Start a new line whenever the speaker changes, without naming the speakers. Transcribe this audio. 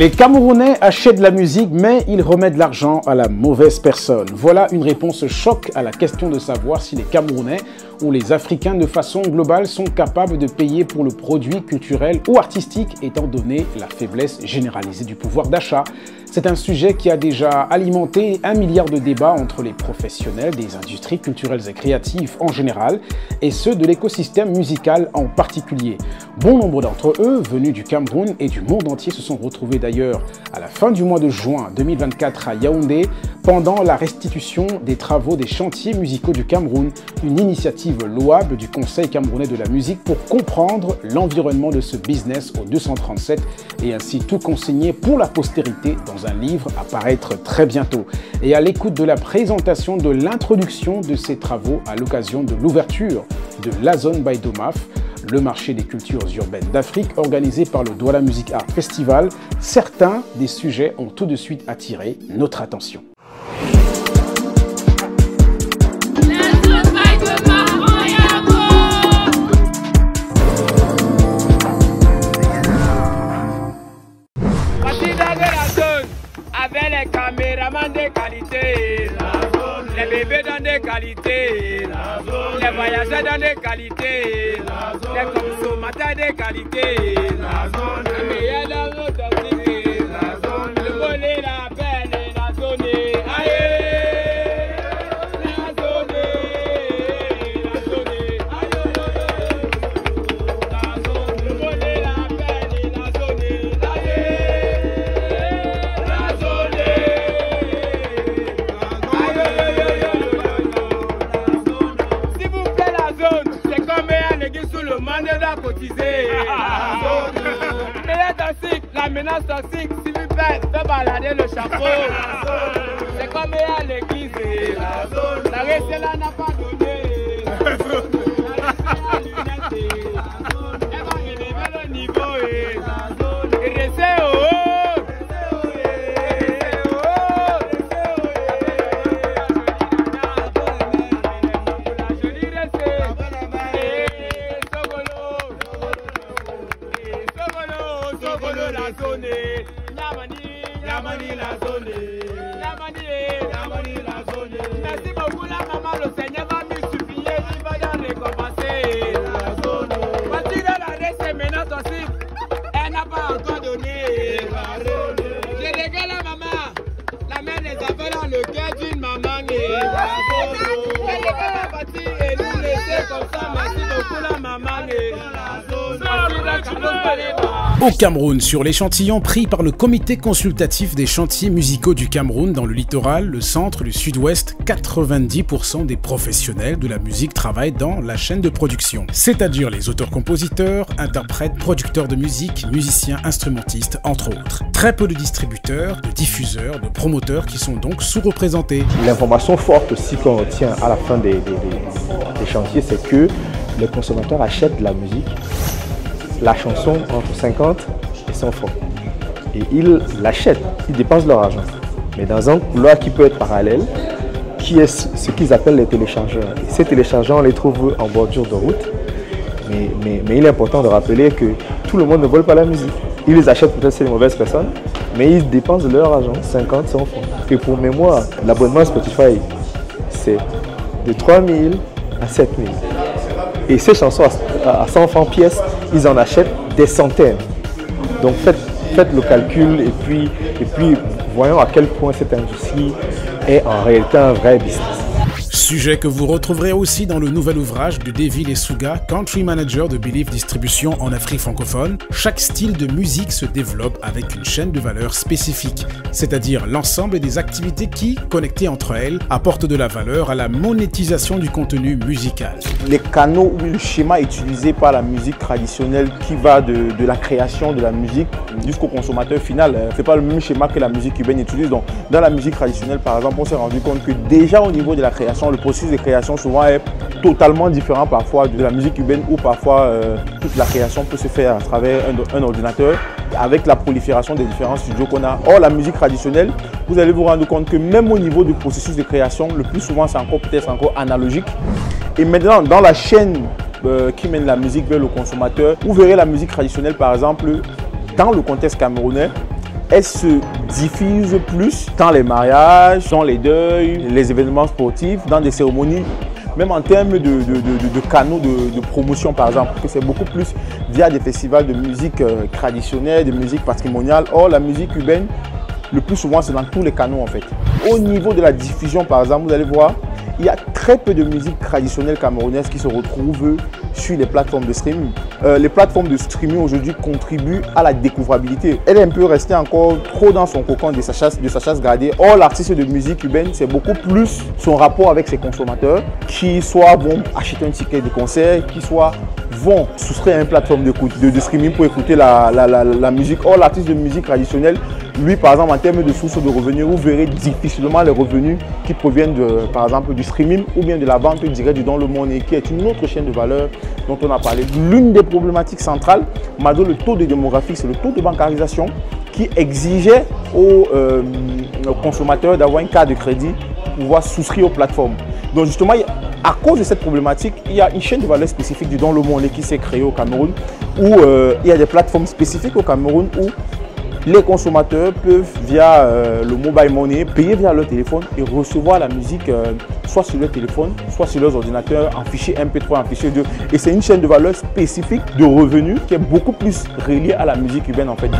Les Camerounais achètent de la musique, mais ils remettent de l'argent à la mauvaise personne. Voilà une réponse choc à la question de savoir si les Camerounais ou les Africains de façon globale sont capables de payer pour le produit culturel ou artistique, étant donné la faiblesse généralisée du pouvoir d'achat. C'est un sujet qui a déjà alimenté 1 milliard de débats entre les professionnels des industries culturelles et créatives en général et ceux de l'écosystème musical en particulier. Bon nombre d'entre eux, venus du Cameroun et du monde entier, se sont retrouvés d'ailleurs à la fin du mois de juin 2024 à Yaoundé pendant la restitution des travaux des chantiers musicaux du Cameroun, une initiative louable du Conseil camerounais de la musique pour comprendre l'environnement de ce business au 237 et ainsi tout consigner pour la postérité dans un livre à paraître très bientôt. Et à l'écoute de la présentation de l'introduction de ces travaux à l'occasion de l'ouverture de la zone by Domaf, le marché des cultures urbaines d'Afrique organisé par le Douala Music Art Festival, certains des sujets ont tout de suite attiré notre attention.
Avec les caméramans de qualité, les bébés dans des qualités, les voyageurs dans des qualités, les consommateurs de qualité, les meilleurs dans notre cité, le volet, la peine et la zone. La menace toxique, s'il vous plaît, fait balader le chapeau. C'est comme à l'église. La récelle n'a pas donné. Elle va élever le niveau et rester haut. Merci beaucoup la maman, le Seigneur va me supplier, il va y récompenser. Voici de la reste maintenant aussi, elle n'a pas encore donné. Je regarde la maman, la mère des affaires dans le cœur d'une maman. Elle regarde la partie et nous laisser comme ça, merci beaucoup la maman.
Au Cameroun, sur l'échantillon pris par le comité consultatif des chantiers musicaux du Cameroun dans le littoral, le centre, le sud-ouest, 90% des professionnels de la musique travaillent dans la chaîne de production, c'est-à-dire les auteurs-compositeurs, interprètes, producteurs de musique, musiciens, instrumentistes, entre autres. Très peu de distributeurs, de diffuseurs, de promoteurs qui sont donc sous-représentés.
L'information forte aussi qu'on retient à la fin des chantiers, c'est que les consommateurs achètent de la musique, la chanson entre 50 et 100 francs. Et ils l'achètent, ils dépensent leur argent. Mais dans un couloir qui peut être parallèle, qui est ce qu'ils appellent les téléchargeurs. Et ces téléchargeurs, on les trouve en bordure de route. Mais il est important de rappeler que tout le monde ne vole pas la musique. Ils les achètent, peut-être c'est les mauvaises personnes, mais ils dépensent leur argent, 50, 100 francs. Et pour mémoire, l'abonnement Spotify, c'est de 3 000 à 7 000. Et ces chansons à 100 francs pièce, ils en achètent des centaines. Donc faites le calcul et puis voyons à quel point cette industrie est en réalité un vrai business.
Sujet que vous retrouverez aussi dans le nouvel ouvrage de David Essuga, Country Manager de Believe Distribution en Afrique francophone. Chaque style de musique se développe avec une chaîne de valeur spécifique, c'est-à-dire l'ensemble des activités qui, connectées entre elles, apportent de la valeur à la monétisation du contenu musical.
Les canaux ou le schéma utilisé par la musique traditionnelle qui va de la création de la musique jusqu'au consommateur final, ce n'est pas le même schéma que la musique urbaine utilise. Donc, dans la musique traditionnelle, par exemple, on s'est rendu compte que déjà au niveau de la création, le processus de création souvent est totalement différent parfois de la musique urbaine où parfois toute la création peut se faire à travers un ordinateur avec la prolifération des différents studios qu'on a. Or, la musique traditionnelle, vous allez vous rendre compte que même au niveau du processus de création, le plus souvent c'est encore peut-être encore analogique. Et maintenant, dans la chaîne qui mène la musique vers le consommateur, vous verrez la musique traditionnelle par exemple dans le contexte camerounais elle se diffuse plus dans les mariages, dans les deuils, les événements sportifs, dans des cérémonies, même en termes de canaux de promotion par exemple, que c'est beaucoup plus via des festivals de musique traditionnelle, de musique patrimoniale. Or, la musique cubaine, le plus souvent, c'est dans tous les canaux en fait. Au niveau de la diffusion par exemple, vous allez voir, il y a très peu de musique traditionnelle camerounaise qui se retrouve sur les plateformes de streaming. Les plateformes de streaming aujourd'hui contribuent à la découvrabilité. Elle est un peu restée encore trop dans son cocon de sa chasse gardée. Or, l'artiste de musique cubaine, c'est beaucoup plus son rapport avec ses consommateurs qui soit vont acheter un ticket de concert, qui soit vont souscrire à une plateforme de streaming pour écouter la musique. Or, l'artiste de musique traditionnelle, lui, par exemple, en termes de sources de revenus, vous verrez difficilement les revenus qui proviennent, par exemple, du streaming ou bien de la vente directe dans le monde, qui est une autre chaîne de valeur dont on a parlé. L'une des problématiques centrales, Mado, le taux de démographie, c'est le taux de bancarisation qui exigeait aux consommateurs d'avoir une carte de crédit pour pouvoir souscrire aux plateformes. Donc justement, à cause de cette problématique, il y a une chaîne de valeur spécifique du Dans le Monde qui s'est créée au Cameroun, où il y a des plateformes spécifiques au Cameroun où les consommateurs peuvent, via le mobile money, payer via leur téléphone et recevoir la musique soit sur leur téléphone, soit sur leurs ordinateurs, en fichier MP3, en fichier 2. Et c'est une chaîne de valeur spécifique de revenus qui est beaucoup plus reliée à la musique cubaine en fait.